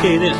kì nè.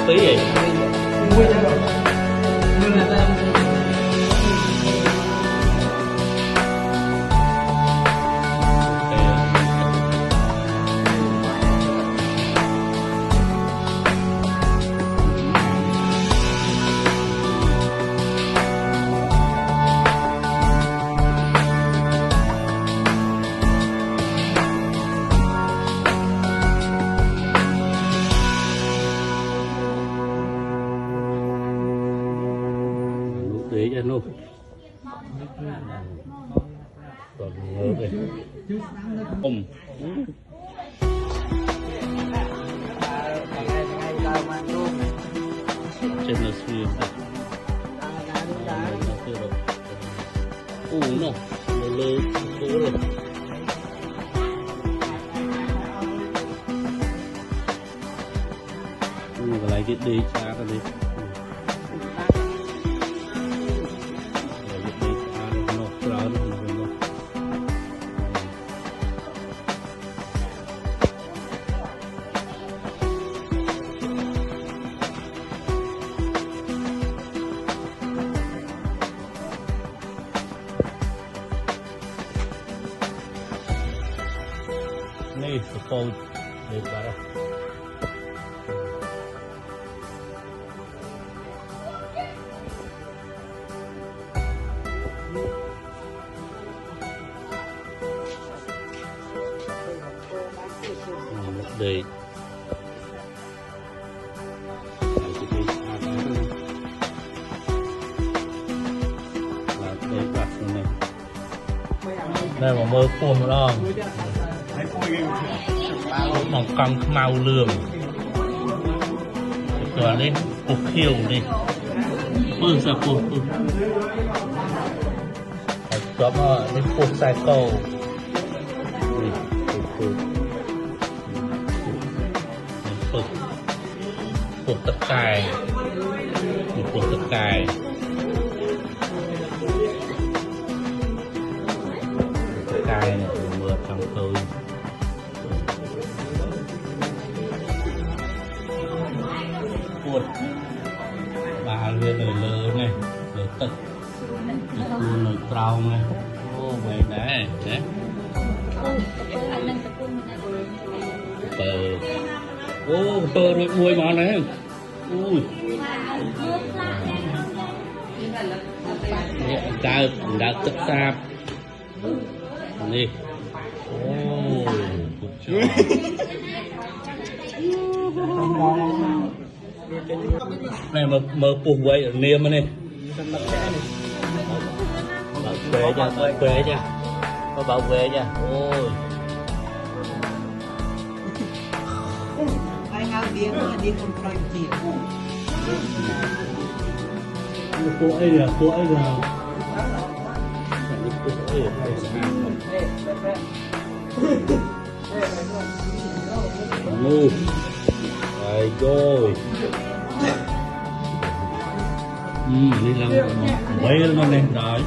Tí gì? Để cho nó còn ngớ về trên là xuyên nó lơ số rồi lại cái đi xa ra đi. Này support để vào đây đây mà mơ cuồng rồi đó mỏng cong màu lường rồi lên cục khiêu đi phương sao phương chó mà cái cuộc sai câu cuộc tất cài cuộc tất cài này vừa trong tôi cuột bà lên lời lơ này lời tật lời trao này ô vậy đấy đấy tờ rồi mùi món này ui đã tự sạp đi này mà buộc vậy niêm này bảo vệ nha có bảo vệ nha ôi ai ngao điên con coi gì cô ấy là cô ngu rồi rồi đi làm quay lên này rồi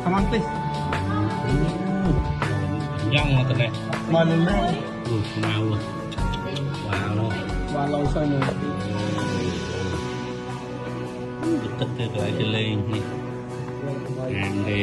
come on please nhông mà tụi này mà lên đây màu luôn wow luôn và lâu sau nữa tất cả lại lên đi hàng đi